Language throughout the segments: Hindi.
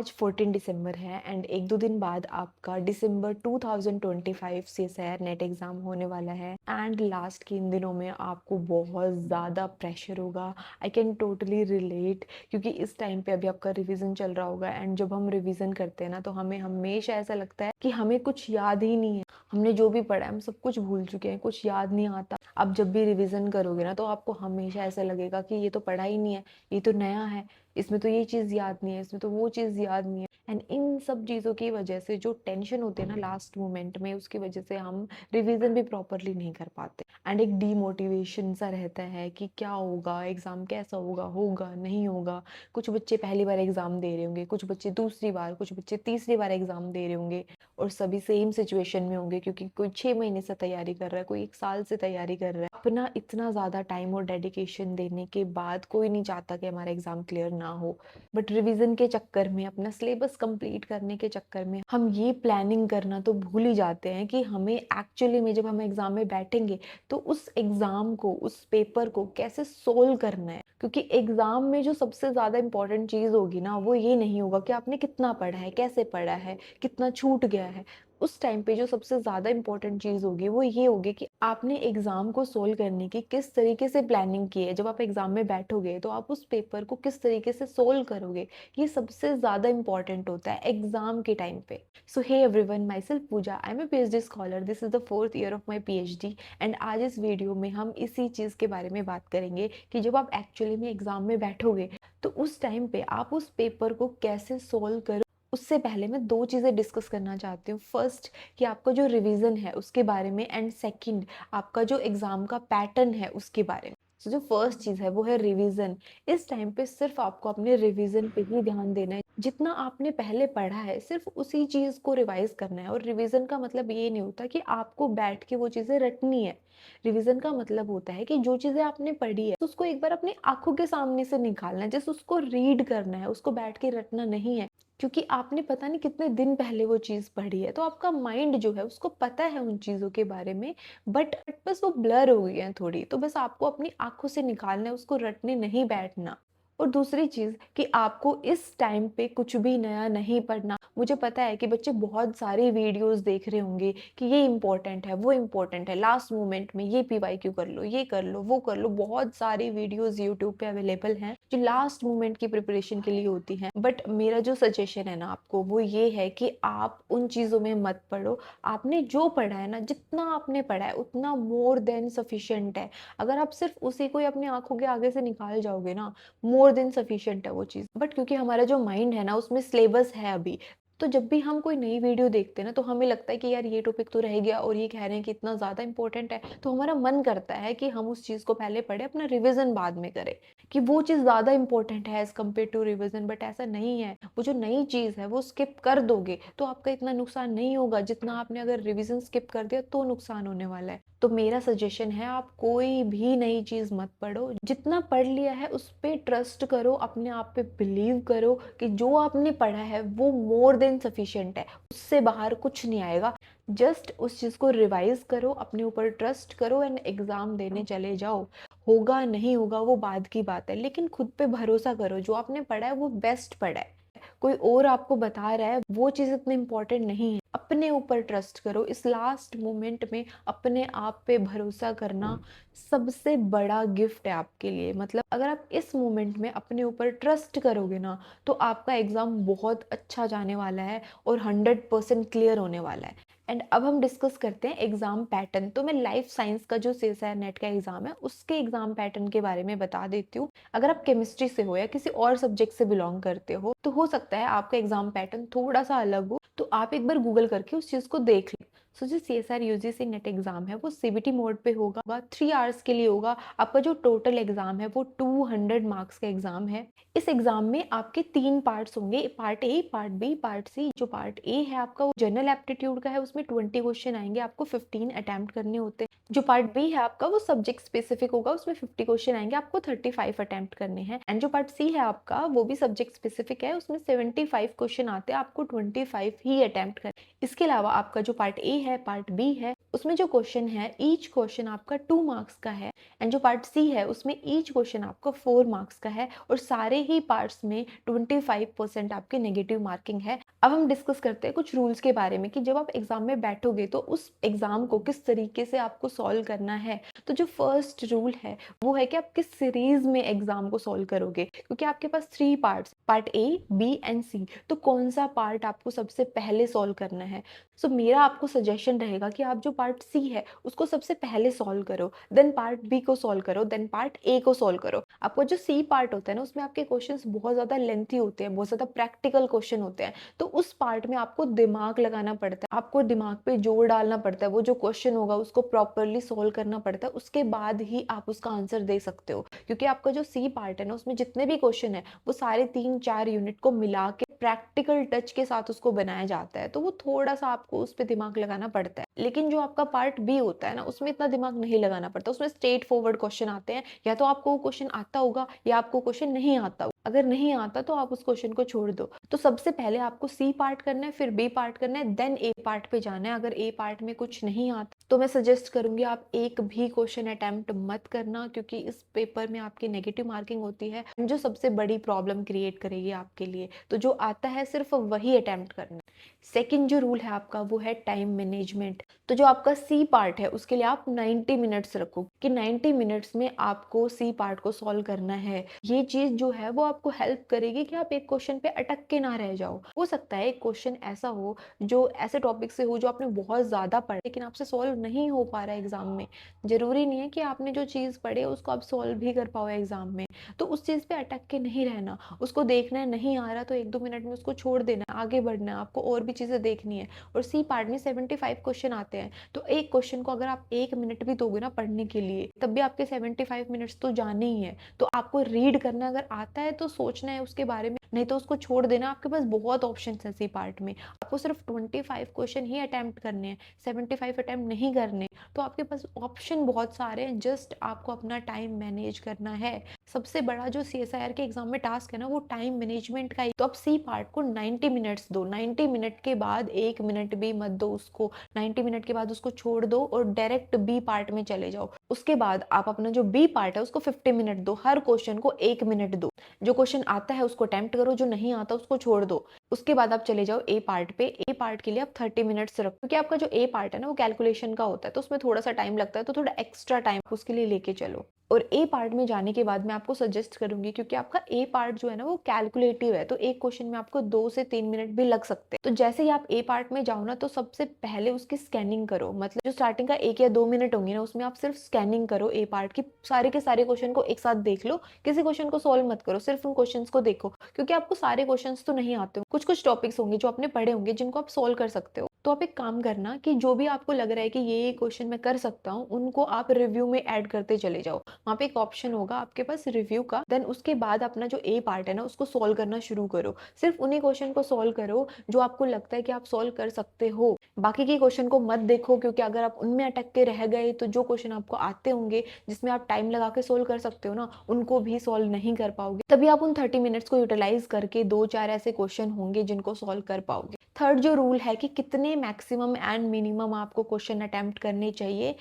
आज 14 दिसंबर है एंड एक दो दिन बाद आपका दिसंबर 2025 सीएसआईआर नेट एग्ज़ाम होने वाला है एंड लास्ट के इन दिनों में आपको बहुत ज़्यादा प्रेशर होगा। आई कैन टोटली रिलेट, क्योंकि इस टाइम पे अभी आपका रिवीजन चल रहा होगा एंड जब हम रिवीजन करते हैं ना तो हमें हमेशा ऐसा लगता है कि हमें कुछ याद ही नहीं है। हमने जो भी पढ़ा है हम सब कुछ भूल चुके हैं, कुछ याद नहीं आता। अब जब भी रिवीजन करोगे ना तो आपको हमेशा ऐसा लगेगा कि ये तो पढ़ा ही नहीं है, ये तो नया है, इसमें तो ये चीज़ याद नहीं है, इसमें तो वो चीज़ याद नहीं है। एंड इन सब चीज़ों की वजह से जो टेंशन होती है ना लास्ट मोमेंट में, उसकी वजह से हम रिवीजन भी प्रॉपरली नहीं कर पाते एंड एक डीमोटिवेशन सा रहता है कि क्या होगा, एग्ज़ाम कैसा होगा, होगा नहीं होगा। कुछ बच्चे पहली बार एग्ज़ाम दे रहे होंगे, कुछ बच्चे दूसरी बार, कुछ बच्चे तीसरी बार एग्ज़ाम दे रहे होंगे और सभी सेम सिचुएशन में होंगे, क्योंकि कोई 6 महीने से तैयारी कर रहा है, कोई 1 साल से तैयारी कर रहा है। अपना इतना ज़्यादा टाइम और डेडिकेशन देने के बाद कोई नहीं चाहता कि हमारा एग्ज़ाम क्लियर ना हो, बट रिवीजन के चक्कर में, अपना सिलेबस कंप्लीट करने के चक्कर में हम ये प्लानिंग करना तो भूल ही जाते हैं कि हमें एक्चुअली में जब हम एग्ज़ाम में बैठेंगे तो उस एग्ज़ाम को, उस पेपर को कैसे सोल्व करना है। क्योंकि एग्ज़ाम में जो सबसे ज़्यादा इंपॉर्टेंट चीज़ होगी ना, वो ये नहीं होगा कि आपने कितना पढ़ा है, कैसे पढ़ा है, कितना छूट गया है। उस टाइम पे जो सबसे ज़्यादा इंपॉर्टेंट चीज़ होगी वो ये होगी कि आपने एग्ज़ाम को सोल्व करने की किस तरीके से प्लानिंग की है। जब आप एग्ज़ाम में बैठोगे तो आप उस पेपर को किस तरीके से सोल्व करोगे, ये सबसे ज़्यादा इंपॉर्टेंट होता है एग्ज़ाम के टाइम पे। So hey everyone, myself Pooja, I am a PhD scholar, this is the 4th year of my PhD and आज इस वीडियो में हम इसी चीज़ के बारे में बात करेंगे कि जब आप एक्चुअली में एग्ज़ाम में बैठोगे तो उस टाइम पे आप उस पेपर को कैसे सोल्व करो। उससे पहले मैं 2 चीज़ें डिस्कस करना चाहती हूँ। फर्स्ट, कि आपका जो रिवीजन है उसके बारे में एंड सेकंड, आपका जो एग्ज़ाम का पैटर्न है उसके बारे में। जो फर्स्ट चीज़ है वो है रिवीजन। इस टाइम पे सिर्फ आपको अपने रिवीजन पे ही ध्यान देना है। जितना आपने पहले पढ़ा है सिर्फ उसी चीज़ को रिवाइज करना है। और रिवीजन का मतलब ये नहीं होता कि आपको बैठ के वो चीज़ें रटनी है। रिवीजन का मतलब होता है कि जो चीज़ें आपने पढ़ी है तो उसको एक बार अपनी आंखों के सामने से निकालना है, जैसे उसको रीड करना है, उसको बैठ के रटना नहीं है। क्योंकि आपने पता नहीं कितने दिन पहले वो चीज़ पढ़ी है, तो आपका माइंड जो है उसको पता है उन चीज़ों के बारे में, बट बस वो ब्लर हो गई है थोड़ी। तो बस आपको अपनी आँखों से निकालना है, उसको रटने नहीं बैठना। और दूसरी चीज़ कि आपको इस टाइम पे कुछ भी नया नहीं पढ़ना। मुझे पता है कि बच्चे बहुत सारी वीडियोज़ देख रहे होंगे कि ये इम्पोर्टेंट है, वो इम्पोर्टेंट है, लास्ट मोमेंट में ये पीवाईक्यू कर लो, ये कर लो, वो कर लो। बहुत सारी वीडियोज़ यूट्यूब पे अवेलेबल हैं जो लास्ट मोमेंट की प्रिपरेशन के लिए होती हैं। बट मेरा जो सजेशन है ना आपको, वो ये है कि आप उन चीज़ों में मत पढ़ो। आपने जो पढ़ा है ना, जितना आपने पढ़ा है उतना मोर देन सफिशिएंट है। अगर आप सिर्फ उसी को ही अपनी आँखों के आगे से निकाल जाओगे ना, मोर देन सफिशिएंट है वो चीज़। बट क्योंकि हमारा जो माइंड है ना उसमें सिलेबस है अभी, तो जब भी हम कोई नई वीडियो देखते हैं ना तो हमें लगता है कि यार ये टॉपिक तो रह गया और ये कह रहे हैं कि इतना ज़्यादा इंपॉर्टेंट है, तो हमारा मन करता है कि हम उस चीज़ को पहले पढ़ें, अपना रिवीजन बाद में करें, कि वो चीज़ ज़्यादा इंपॉर्टेंट है as compare to revision. But ऐसा नहीं है। वो जो नई चीज़ है वो स्किप कर दोगे तो आपका इतना नुकसान नहीं होगा जितना आपने अगर रिवीजन स्किप कर दिया तो नुकसान होने वाला है। तो मेरा सजेशन है, आप कोई भी नई चीज़ मत पढ़ो। जितना पढ़ लिया है उस पे ट्रस्ट करो, अपने आप पे बिलीव करो कि जो आपने पढ़ा है वो मोर देन सफिशिएंट है, उससे बाहर कुछ नहीं आएगा। जस्ट उस चीज़ को रिवाइज करो, अपने ऊपर ट्रस्ट करो एंड एग्ज़ाम देने चले जाओ। होगा नहीं होगा वो बाद की बात है, लेकिन खुद पे भरोसा करो। जो आपने पढ़ा है वो बेस्ट पढ़ा है। कोई और आपको बता रहा है वो चीज़ इतनी इम्पोर्टेंट नहीं है। अपने ऊपर ट्रस्ट करो। इस लास्ट मोमेंट में अपने आप पे भरोसा करना सबसे बड़ा गिफ्ट है आपके लिए। मतलब अगर आप इस मोमेंट में अपने ऊपर ट्रस्ट करोगे ना तो आपका एग्ज़ाम बहुत अच्छा जाने वाला है और 100% क्लियर होने वाला है। एंड अब हम डिस्कस करते हैं एग्ज़ाम पैटर्न। तो मैं लाइफ साइंस का जो सीएसआईआर नेट का एग्ज़ाम है उसके एग्ज़ाम पैटर्न के बारे में बता देती हूँ। अगर आप केमिस्ट्री से हो या किसी और सब्जेक्ट से बिलोंग करते हो तो हो सकता है आपका एग्ज़ाम पैटर्न थोड़ा सा अलग हो, तो आप एक बार गूगल करके उस चीज़ को देख लें। सो जो सीएसआईआर यूजीसी नेट एग्ज़ाम है वो सीबीटी मोड पे होगा, 3 आवर्स के लिए होगा। आपका जो टोटल एग्ज़ाम है वो 200 मार्क्स का एग्ज़ाम है। इस एग्ज़ाम में आपके 3 पार्ट्स होंगे, part A, part B, part C. जो पार्ट ए है आपका वो जनरल एप्टीट्यूड का है, उसमें 20 क्वेश्चन आएंगे, आपको 15 अटेम्प्ट करने होते हैं। जो पार्ट बी है आपका वो सब्जेक्ट स्पेसिफिक होगा, उसमें 50 क्वेश्चन आएंगे, आपको 35 अटेम्प्ट करने हैं। एंड जो पार्ट सी है आपका वो भी सब्जेक्ट स्पेसिफिक है, उसमें 75 क्वेश्चन आते हैं, आपको 25 ही अटेम्प्ट करने। इसके अलावा आपका जो पार्ट ए है, पार्ट बी है, उसमें जो क्वेश्चन है, ईच क्वेश्चन आपका 2 मार्क्स का है एंड जो पार्ट सी है उसमें ईच क्वेश्चन आपका 4 मार्क्स का है और सारे ही पार्ट्स में 25% आपके नेगेटिव मार्किंग है। अब हम डिस्कस करते हैं कुछ रूल्स के बारे में कि जब आप एग्जाम में बैठोगे तो उस एग्जाम को किस तरीके से आपको सॉल्व करना है। तो जो फर्स्ट रूल है वो है कि आप किस सीरीज में एग्जाम को सॉल्व करोगे, क्योंकि आपके पास 3 parts, part A, B and C, तो कौन सा पार्ट आपको सबसे पहले सॉल्व करना है। सो मेरा आपको सजेशन रहेगा कि आप जो पार्ट सी है उसको सबसे पहले सॉल्व करो, देन पार्ट बी को सॉल्व करो, देन पार्ट ए को सॉल्व करो। आपको जो सी पार्ट होता है ना उसमें आपके क्वेश्चंस बहुत ज़्यादा लेंथी होते हैं, बहुत ज़्यादा प्रैक्टिकल क्वेश्चन होते हैं, तो उस पार्ट में आपको दिमाग लगाना पड़ता है, आपको दिमाग पे जोर डालना पड़ता है, वो जो क्वेश्चन होगा उसको प्रॉपरली सॉल्व करना पड़ता है, उसके बाद ही आप उसका आंसर दे सकते हो। क्योंकि आपका जो सी पार्ट है ना उसमें जितने भी क्वेश्चन है वो सारे 3-4 यूनिट को मिला के प्रैक्टिकल टच के साथ उसको बनाया जाता है, तो वो थोड़ा सा आपको उस पर दिमाग लगाना पड़ता है। लेकिन जो आपका पार्ट बी होता है ना उसमें इतना दिमाग नहीं लगाना पड़ता, उसमें स्ट्रेट फॉरवर्ड क्वेश्चन आते हैं, या तो आपको क्वेश्चन आता होगा या आपको क्वेश्चन नहीं आता होगा। अगर नहीं आता तो आप उस क्वेश्चन को छोड़ दो। तो सबसे पहले आपको सी पार्ट करना है, फिर बी पार्ट करना है, देन ए पार्ट पे जाना है। अगर ए पार्ट में कुछ नहीं आता तो मैं सजेस्ट करूंगी आप एक भी क्वेश्चन अटेम्प्ट मत करना, क्योंकि इस पेपर में आपकी नेगेटिव मार्किंग होती है जो सबसे बड़ी प्रॉब्लम क्रिएट करेगी आपके लिए। तो जो आता है सिर्फ वही अटेम्प्ट करना। सेकंड जो रूल है आपका वो है टाइम मैनेजमेंट। तो जो आपका सी पार्ट है उसके लिए आप 90 मिनट्स रखो कि 90 मिनट्स में आपको सी पार्ट को सॉल्व करना है। ये चीज जो है वो आपको हेल्प करेगी कि आप एक क्वेश्चन पे अटक के ना रह जाओ। हो सकता है एक क्वेश्चन ऐसा हो जो ऐसे टॉपिक से हो जो आपने बहुत ज्यादा पढ़ा लेकिन आपसे सॉल्व नहीं हो पा रहा है एग्जाम में। जरूरी नहीं है कि आपने जो चीज पढ़े उसको आप सॉल्व भी कर पाओ एग्जाम में, तो उस चीज पे अटक के नहीं रहना। उसको देखना है, नहीं आ रहा तो 1-2 मिनट में उसको छोड़ देना, आगे बढ़ना है, आपको और भी चीजें देखनी है। और सी पार्ट में 75 क्वेश्चन आते हैं, तो एक क्वेश्चन को अगर आप 1 मिनट भी दोगे ना पढ़ने के लिए तब भी आपके 75 मिनट्स तो जाने ही है। तो आपको रीड करना अगर आता है तो सोचना है उसके बारे में, नहीं तो उसको छोड़ देना। आपके पास बहुत ऑप्शन है सी पार्ट में, आपको सिर्फ 25 क्वेश्चन ही अटेम्प्ट करने हैं, 75 अटेम्प्ट नहीं करने। तो आपके पास ऑप्शन बहुत सारे हैं, जस्ट आपको अपना टाइम मैनेज करना है। सबसे बड़ा जो CSIR के एग्जाम में टास्क है ना वो टाइम मैनेजमेंट का ही। तो आप सी पार्ट को 90 मिनट्स दो, 90 मिनट के बाद 1 मिनट भी मत दो उसको, 90 मिनट के बाद उसको छोड़ दो और डायरेक्ट बी पार्ट में चले जाओ। उसके बाद आप अपना जो बी पार्ट है उसको 50 मिनट दो, हर क्वेश्चन को 1 मिनट दो। जो क्वेश्चन आता है उसको अटेम्प्ट करो, जो नहीं आता उसको छोड़ दो। उसके बाद आप चले जाओ ए पार्ट पे। ए पार्ट के लिए आप 30 मिनट्स रखो, क्योंकि आपका जो ए पार्ट है ना वो कैलकुलेशन का होता है, तो उसमें थोड़ा सा टाइम लगता है, तो थोड़ा एक्स्ट्रा टाइम उसके लिए लेके चलो। और ए पार्ट में जाने के बाद मैं आपको सजेस्ट करूंगी, क्योंकि आपका ए पार्ट जो है ना वो कैलकुलेटिव है, तो एक क्वेश्चन में आपको 2 से 3 मिनट भी लग सकते हैं। तो जैसे ही आप ए पार्ट में जाओ ना तो सबसे पहले उसकी स्कैनिंग करो, मतलब जो स्टार्टिंग का 1 या 2 मिनट होंगे ना उसमें आप सिर्फ स्कैनिंग करो ए पार्ट की, सारे के सारे क्वेश्चन को एक साथ देख लो। किसी क्वेश्चन को सॉल्व मत करो, सिर्फ उन क्वेश्चन को देखो, क्योंकि आपको सारे क्वेश्चन तो नहीं आते हो, कुछ कुछ टॉपिक्स होंगे जो आपने पढ़े होंगे जिनको आप सॉल्व कर सकते हो। तो आप एक काम करना कि जो भी आपको लग रहा है कि ये क्वेश्चन मैं कर सकता हूँ उनको आप रिव्यू में ऐड करते चले जाओ। वहाँ पे एक ऑप्शन होगा आपके पास रिव्यू का, देन उसके बाद अपना जो ए पार्ट है ना उसको सॉल्व करना शुरू करो। सिर्फ उन्हीं क्वेश्चन को सॉल्व करो जो आपको लगता है कि आप सॉल्व कर सकते हो। बाकी के क्वेश्चन को मत देखो, क्योंकि अगर आप उनमें अटक के रह गए तो जो क्वेश्चन आपको आते होंगे जिसमें आप टाइम लगा के सोल्व कर सकते हो ना उनको भी सॉल्व नहीं कर पाओगे। तभी आप उन 30 मिनट्स को यूटिलाइज करके 2-4 ऐसे क्वेश्चन होंगे जिनको सॉल्व कर पाओगे। थर्ड जो रूल है कि कितने मैक्सिमम एंड मिनिमम आपको क्वेश्चन अटेम्प्ट करने चाहिए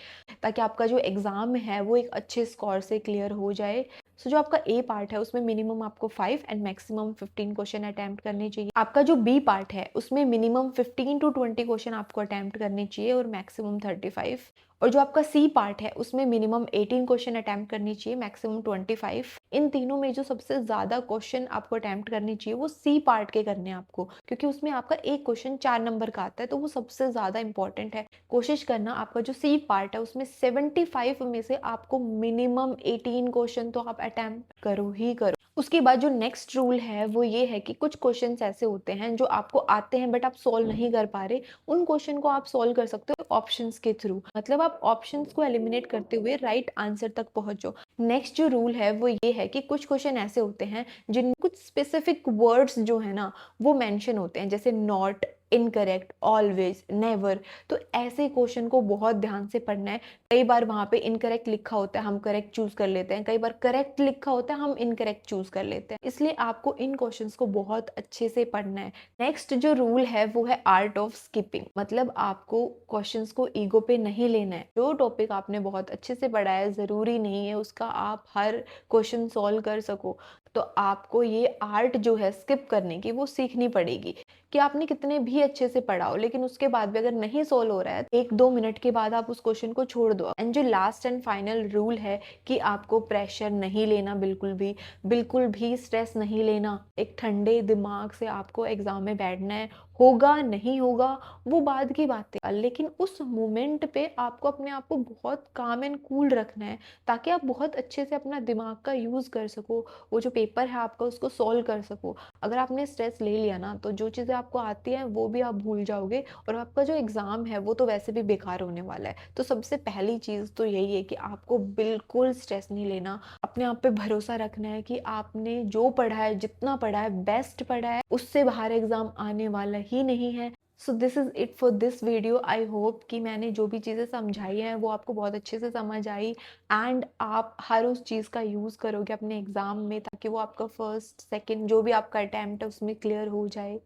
ताकि आपका जो एग्जाम है वो एक अच्छे स्कोर से क्लियर हो जाए। सो जो आपका ए पार्ट है उसमें मिनिमम आपको 5 एंड मैक्सिमम 15 क्वेश्चन अटेम्प्ट करने चाहिए। आपका जो बी पार्ट है उसमें मिनिमम 15 to 20 क्वेश्चन आपको अटेम्प्ट करने चाहिए और मैक्सिमम 35। और जो आपका सी पार्ट है उसमें मिनिमम 18 क्वेश्चन अटेम्प्ट करनी चाहिए, मैक्सिमम 25। इन तीनों में जो सबसे ज्यादा क्वेश्चन आपको अटेम्प्ट करने चाहिए वो सी पार्ट के करने हैं आपको, क्योंकि उसमें आपका एक क्वेश्चन 4 नंबर का आता है, तो वो सबसे ज्यादा इंपॉर्टेंट है। कोशिश करना आपका जो सी पार्ट है उसमें 75 में से आपको मिनिमम 18 क्वेश्चन तो आप अटेम्प्ट करो ही करो। उसके बाद जो नेक्स्ट रूल है वो ये है कि कुछ क्वेश्चंस ऐसे होते हैं जो आपको आते हैं बट आप सॉल्व नहीं कर पा रहे, उन क्वेश्चन को आप सॉल्व कर सकते हो ऑप्शंस के थ्रू, मतलब आप ऑप्शंस को एलिमिनेट करते हुए राइट आंसर तक पहुंचो। नेक्स्ट जो रूल है वो ये है कि कुछ क्वेश्चन ऐसे होते हैं जिन कुछ स्पेसिफिक वर्ड्स जो है ना वो मेंशन होते हैं, जैसे नॉट, इनकरेक्ट, ऑलवेज, नेवर। तो ऐसे क्वेश्चन को बहुत ध्यान से पढ़ना है। कई बार वहाँ पे इनकरेक्ट लिखा होता है, हम करेक्ट चूज़ कर लेते हैं, कई बार करेक्ट लिखा होता है, हम इनकरेक्ट चूज़ कर लेते हैं। इसलिए आपको इन क्वेश्चंस को बहुत अच्छे से पढ़ना है। नेक्स्ट जो रूल है वो है आर्ट ऑफ स्किपिंग, मतलब आपको क्वेश्चंस को ईगो पे नहीं लेना है। जो टॉपिक आपने बहुत अच्छे से पढ़ा है, ज़रूरी नहीं है उसका आप हर क्वेश्चन सॉल्व कर सको। तो आपको ये आर्ट जो है स्किप करने की, वो सीखनी पड़ेगी। कि आपने कितने भी अच्छे से पढ़ा हो, लेकिन उसके बाद भी अगर नहीं सॉल्व हो रहा है, 1-2 मिनट के बाद आप उस क्वेश्चन को छोड़ दो। एंड जो लास्ट एंड फाइनल रूल है कि आपको प्रेशर नहीं लेना, बिल्कुल भी स्ट्रेस नहीं लेना। एक ठंडे दिमाग से आपको एग्जाम में बैठना है। होगा नहीं होगा वो बाद की बात है, लेकिन उस मोमेंट पे आपको अपने आप को बहुत काम एंड कूल रखना है, ताकि आप बहुत अच्छे से अपना दिमाग का यूज़ कर सको, वो जो पेपर है आपका उसको सॉल्व कर सको। अगर आपने स्ट्रेस ले लिया ना, तो जो चीज़ें आपको आती हैं वो भी आप भूल जाओगे, और आपका जो एग्ज़ाम है वो तो वैसे भी बेकार होने वाला है। तो सबसे पहली चीज़ तो यही है कि आपको बिल्कुल स्ट्रेस नहीं लेना, अपने आप पे भरोसा रखना है कि आपने जो पढ़ा है, जितना पढ़ा है, बेस्ट पढ़ा है, उससे बाहर एग्ज़ाम आने वाला ही नहीं है। So this is it for this video. I hope कि मैंने जो भी चीज़ें समझाई हैं वो आपको बहुत अच्छे से समझ आई, एंड आप हर उस चीज़ का यूज़ करोगे अपने एग्ज़ाम में, ताकि वो आपका फर्स्ट सेकंड जो भी आपका अटैम्प्ट है उसमें क्लियर हो जाए।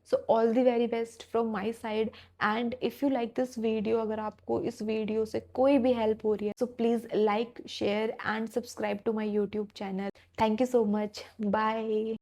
So all the very best from my side. And if you like this video, अगर आपको इस वीडियो से कोई भी हेल्प हो रही है, so please like, share and subscribe to my YouTube channel. Thank you so much. Bye.